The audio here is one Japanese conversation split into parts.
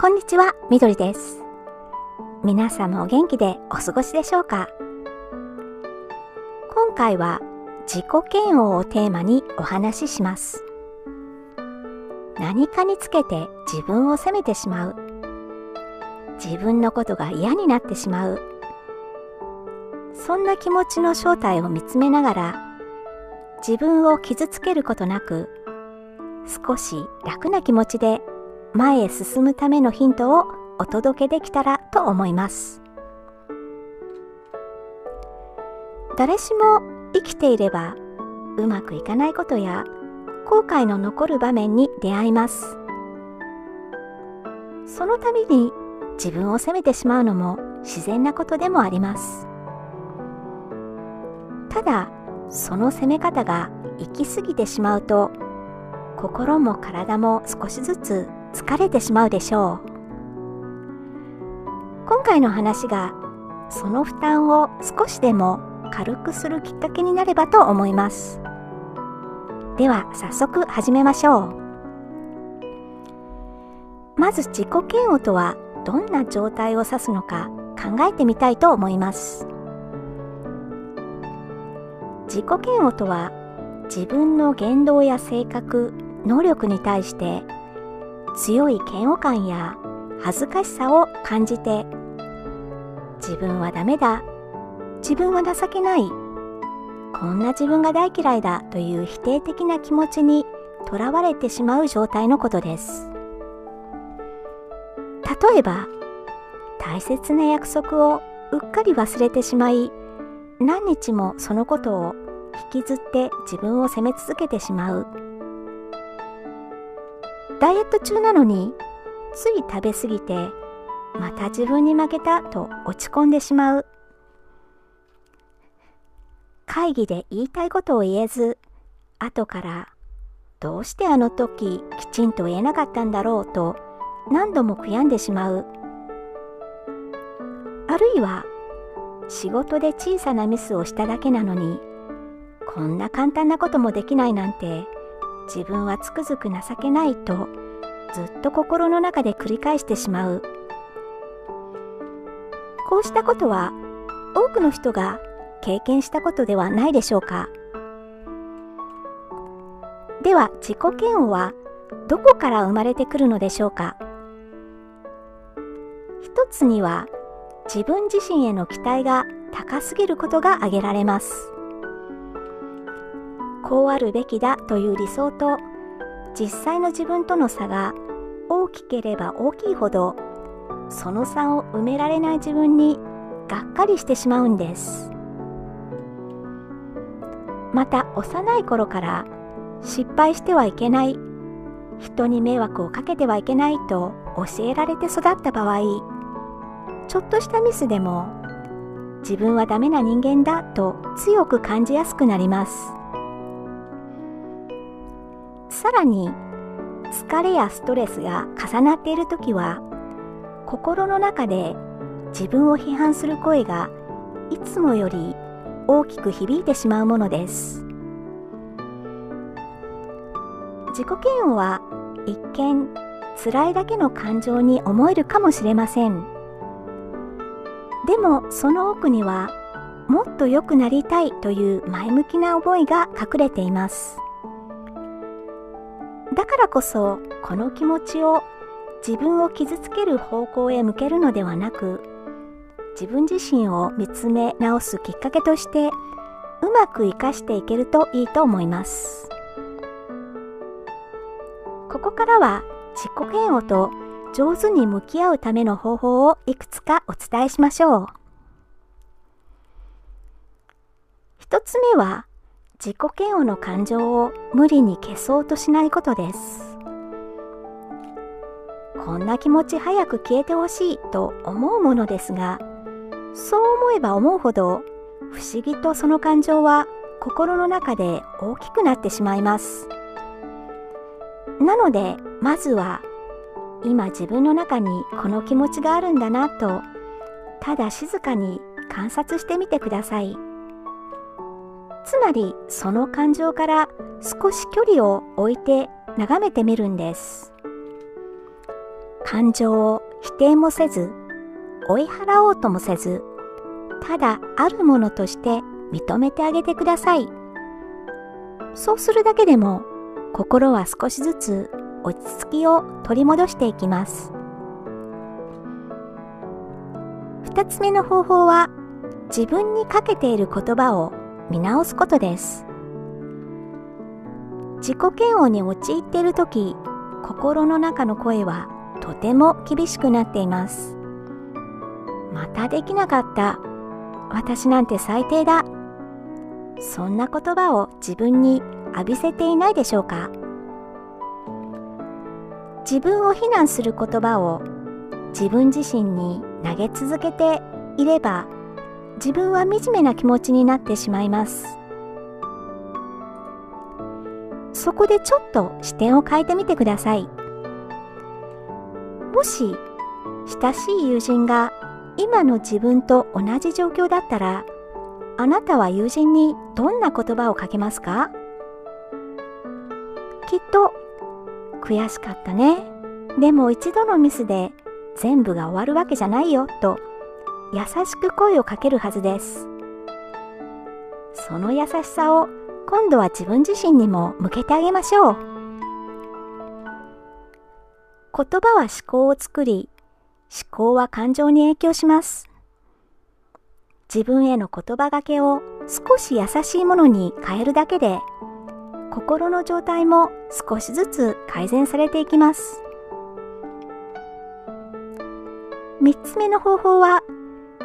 こんにちは、みどりです。皆様お元気でお過ごしでしょうか？今回は自己嫌悪をテーマにお話しします。何かにつけて自分を責めてしまう。自分のことが嫌になってしまう。そんな気持ちの正体を見つめながら、自分を傷つけることなく、少し楽な気持ちで前へ進むためのヒントをお届けできたらと思います。誰しも生きていればうまくいかないことや後悔の残る場面に出会います。その度に自分を責めてしまうのも自然なことでもあります。ただ、その責め方が行き過ぎてしまうと、心も体も少しずつ疲れてしまうでしょう。今回の話がその負担を少しでも軽くするきっかけになればと思います。では早速始めましょう。まず自己嫌悪とはどんな状態を指すのか考えてみたいと思います。自己嫌悪とは、自分の言動や性格、能力に対して強い嫌悪感や恥ずかしさを感じて、自分はダメだ、自分は情けない、こんな自分が大嫌いだという否定的な気持ちにとらわれてしまう状態のことです。例えば、大切な約束をうっかり忘れてしまい、何日もそのことを引きずって自分を責め続けてしまう。ダイエット中なのについ食べ過ぎてまた自分に負けたと落ち込んでしまう。会議で言いたいことを言えず、後からどうしてあの時きちんと言えなかったんだろうと何度も悔やんでしまう。あるいは仕事で小さなミスをしただけなのに、こんな簡単なこともできないなんて自分はつくづく情けないとずっと心の中で繰り返してしまう。こうしたことは多くの人が経験したことではないでしょうか。では自己嫌悪はどこから生まれてくるのでしょうか。一つには自分自身への期待が高すぎることが挙げられます。こうあるべきだという理想と実際の自分との差が大きければ大きいほど、その差を埋められない自分にがっかりしてしまうんです。また、幼い頃から失敗してはいけない、人に迷惑をかけてはいけないと教えられて育った場合、ちょっとしたミスでも自分はダメな人間だと強く感じやすくなります。さらに、疲れやストレスが重なっているときは、心の中で自分を批判する声がいつもより大きく響いてしまうものです。自己嫌悪は一見辛いだけの感情に思えるかもしれません。でもその奥には、もっと良くなりたいという前向きな思いが隠れています。だからこそ、この気持ちを自分を傷つける方向へ向けるのではなく、自分自身を見つめ直すきっかけとしてうまく生かしていけるといいと思います。ここからは自己嫌悪と上手に向き合うための方法をいくつかお伝えしましょう。一つ目は、自己嫌悪の感情を無理に消そうとしないことです。こんな気持ち早く消えてほしいと思うものですが、そう思えば思うほど不思議とその感情は心の中で大きくなってしまいます。なので、まずは今自分の中にこの気持ちがあるんだなと、ただ静かに観察してみてください。つまりその感情から少し距離を置いて眺めてみるんです。感情を否定もせず、追い払おうともせず、ただあるものとして認めてあげてください。そうするだけでも心は少しずつ落ち着きを取り戻していきます。2つ目の方法は、自分にかけている言葉を見直すことです。自己嫌悪に陥っているとき、心の中の声はとても厳しくなっています。またできなかった。私なんて最低だ。そんな言葉を自分に浴びせていないでしょうか。自分を非難する言葉を自分自身に投げ続けていれば、自分は惨めな気持ちになってしまいます。そこでちょっと視点を変えてみてください。もし親しい友人が今の自分と同じ状況だったら、あなたは友人にどんな言葉をかけますか？きっと、悔しかったね。でも一度のミスで全部が終わるわけじゃないよと優しく声をかけるはずです。その優しさを今度は自分自身にも向けてあげましょう。言葉は思考を作り、思考は感情に影響します。自分への言葉がけを少し優しいものに変えるだけで、心の状態も少しずつ改善されていきます。3つ目の方法は、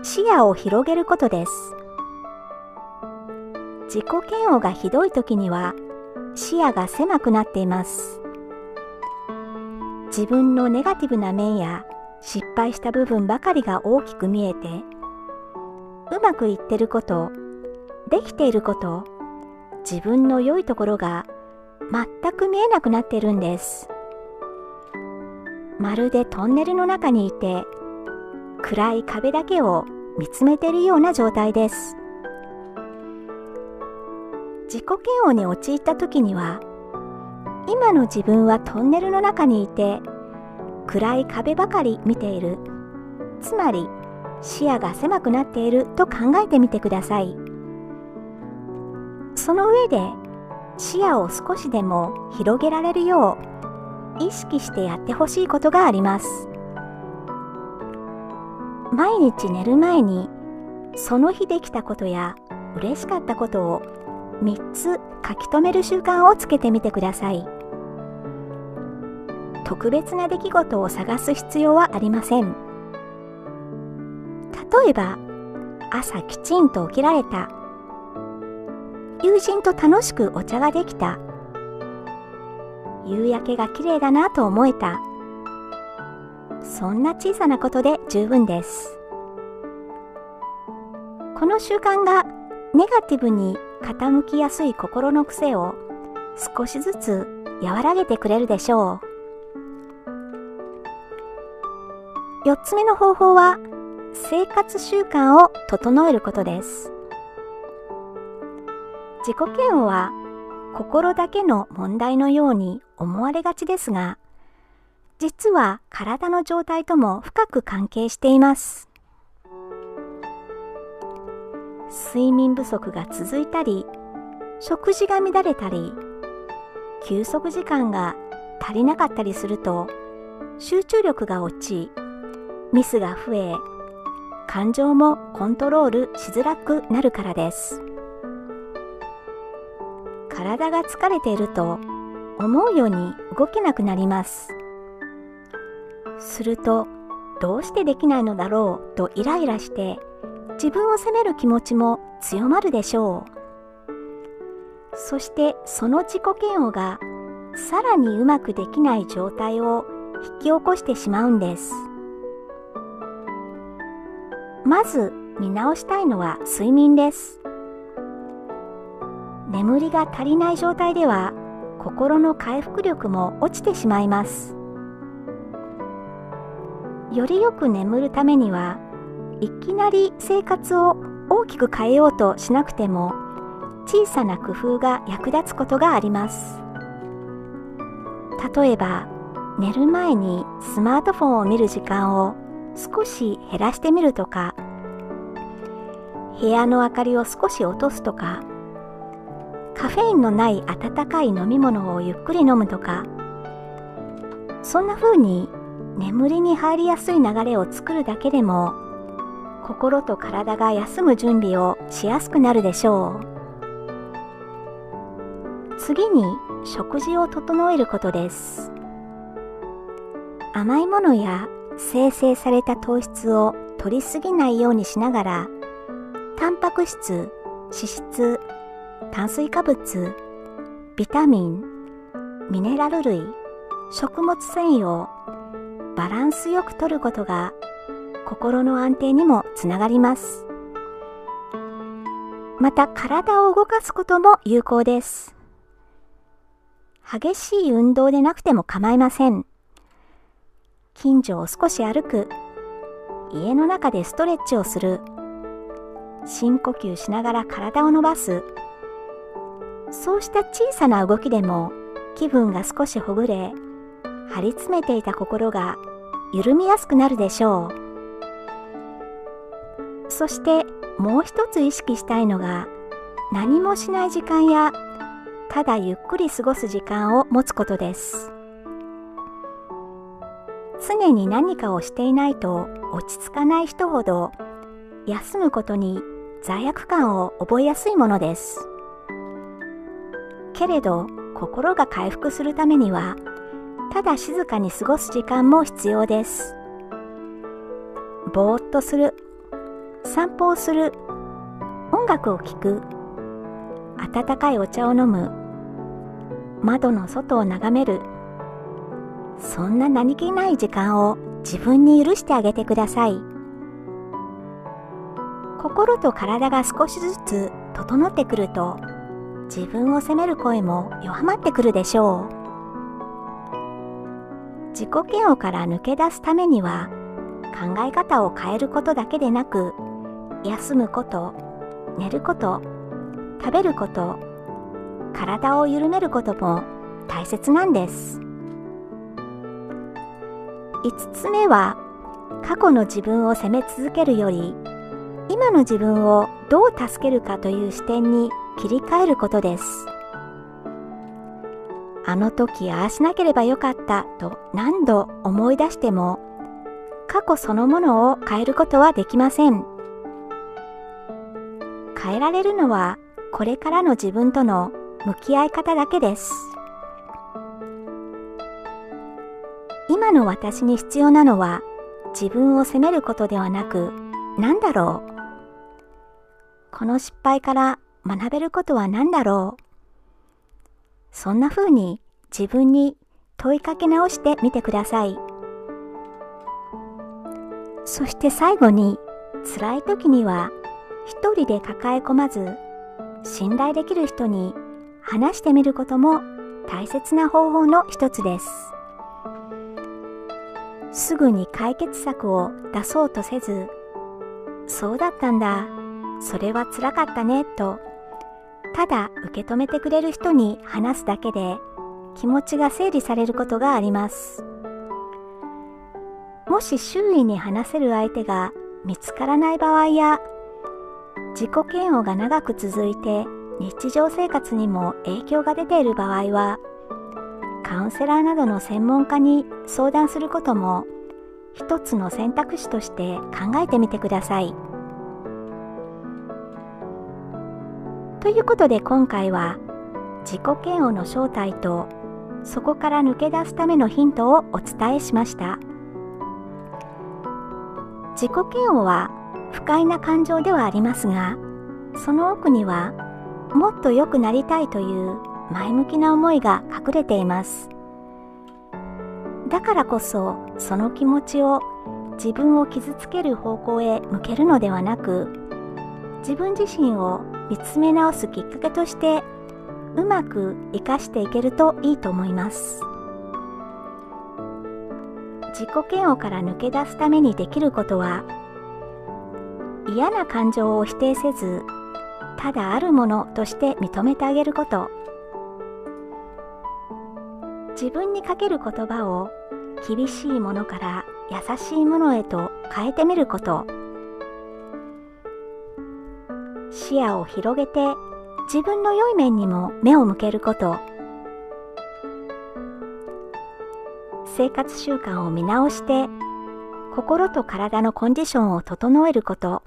視野を広げることです。自己嫌悪がひどい時には視野が狭くなっています。自分のネガティブな面や失敗した部分ばかりが大きく見えて、うまくいってること、できていること、自分の良いところが全く見えなくなっているんです。まるでトンネルの中にいて、暗い壁だけを見つめているような状態です。自己嫌悪に陥った時には、今の自分はトンネルの中にいて、暗い壁ばかり見ている。つまり、視野が狭くなっていると考えてみてください。その上で、視野を少しでも広げられるよう、意識してやってほしいことがあります。毎日寝る前に、その日できたことや嬉しかったことを3つ書き留める習慣をつけてみてください。特別な出来事を探す必要はありません。例えば、朝きちんと起きられた。友人と楽しくお茶ができた。夕焼けが綺麗だなと思えた。そんな小さなことで十分です。この習慣がネガティブに傾きやすい心の癖を少しずつ和らげてくれるでしょう。4つ目の方法は、生活習慣を整えることです。自己嫌悪は心だけの問題のように思われがちですが、実は体の状態とも深く関係しています。睡眠不足が続いたり、食事が乱れたり、休息時間が足りなかったりすると、集中力が落ち、ミスが増え、感情もコントロールしづらくなるからです。体が疲れていると、思うように動けなくなります。すると、どうしてできないのだろうとイライラして、自分を責める気持ちも強まるでしょう。そしてその自己嫌悪がさらにうまくできない状態を引き起こしてしまうんです。まず見直したいのは睡眠です。眠りが足りない状態では心の回復力も落ちてしまいます。よりよく眠るためにはいきなり生活を大きく変えようとしなくても、小さな工夫が役立つことがあります。例えば、寝る前にスマートフォンを見る時間を少し減らしてみるとか、部屋の明かりを少し落とすとか、カフェインのない温かい飲み物をゆっくり飲むとか、そんな風に眠りに入りやすい流れを作るだけでも、心と体が休む準備をしやすくなるでしょう。次に食事を整えることです。甘いものや精製された糖質を摂りすぎないようにしながら、タンパク質、脂質、炭水化物、ビタミン、ミネラル類、食物繊維をバランスよく摂ることが心の安定にもつながります。また体を動かすことも有効です。激しい運動でなくても構いません。近所を少し歩く、家の中でストレッチをする、深呼吸しながら体を伸ばす、そうした小さな動きでも気分が少しほぐれ、張り詰めていた心が緩みやすくなるでしょう。そしてもう一つ意識したいのが、何もしない時間やただゆっくり過ごす時間を持つことです。常に何かをしていないと落ち着かない人ほど、休むことに罪悪感を覚えやすいものです。けれど心が回復するためには、ただ静かに過ごす時間も必要です。ぼーっとする、散歩をする、音楽を聴く、温かいお茶を飲む、窓の外を眺める、そんな何気ない時間を自分に許してあげてください。心と体が少しずつ整ってくると、自分を責める声も弱まってくるでしょう。自己嫌悪から抜け出すためには、考え方を変えることだけでなく、休むこと、寝ること、食べること、体を緩めることも大切なんです。5つ目は、過去の自分を責め続けるより、今の自分をどう助けるかという視点に切り替えることです。あの時ああしなければよかったと何度思い出しても、過去そのものを変えることはできません。変えられるのはこれからの自分との向き合い方だけです。今の私に必要なのは、自分を責めることではなく、何だろう。この失敗から学べることは何だろう。そんな風に自分に問いかけ直してみてください。そして最後に、辛い時には一人で抱え込まず、信頼できる人に話してみることも大切な方法の一つです。すぐに解決策を出そうとせず、そうだったんだ、それは辛かったねと、ただ受け止めてくれる人に話すだけで気持ちが整理されることがあります。もし周囲に話せる相手が見つからない場合や、自己嫌悪が長く続いて日常生活にも影響が出ている場合は、カウンセラーなどの専門家に相談することも一つの選択肢として考えてみてください。ということで今回は自己嫌悪の正体とそこから抜け出すためのヒントをお伝えしました。自己嫌悪は不快な感情ではありますが、その奥にはもっと良くなりたいという前向きな思いが隠れています。だからこそその気持ちを自分を傷つける方向へ向けるのではなく、自分自身を見つめ直すきっかけとしてうまく生かしていけるといいと思います。自己嫌悪から抜け出すためにできることは、嫌な感情を否定せず、ただあるものとして認めてあげること。自分にかける言葉を厳しいものから優しいものへと変えてみること。視野を広げて自分の良い面にも目を向けること。生活習慣を見直して心と体のコンディションを整えること。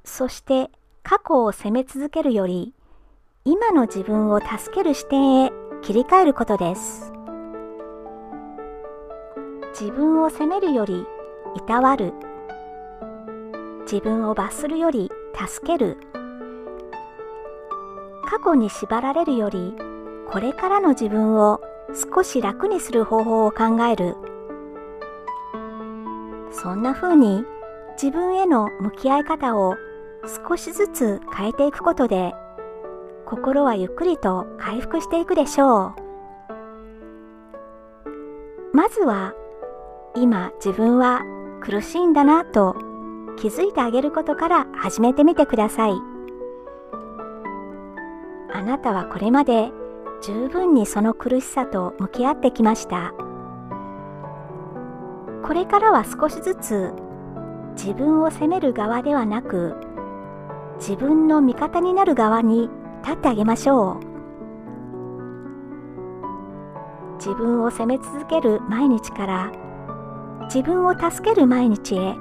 そして過去を責め続けるより今の自分を助ける視点へ切り替えることです。自分を責めるよりいたわる。自分を罰するより助ける。過去に縛られるよりこれからの自分を少し楽にする方法を考える。そんな風に自分への向き合い方を少しずつ変えていくことで心はゆっくりと回復していくでしょう。まずは今自分は苦しいんだなと気づいてあげることから始めてみてください。あなたはこれまで十分にその苦しさと向き合ってきました。これからは少しずつ自分を責める側ではなく自分の味方になる側に立ってあげましょう。自分を責め続ける毎日から自分を助ける毎日へ。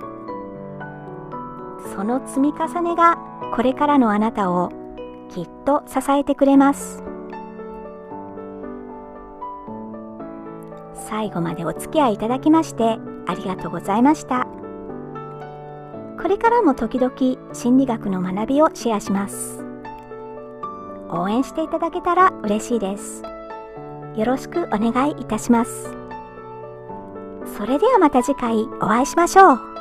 その積み重ねがこれからのあなたをきっと支えてくれます。最後までお付き合いいただきましてありがとうございました。これからも時々心理学の学びをシェアします。応援していただけたら嬉しいです。よろしくお願いいたします。それではまた次回お会いしましょう。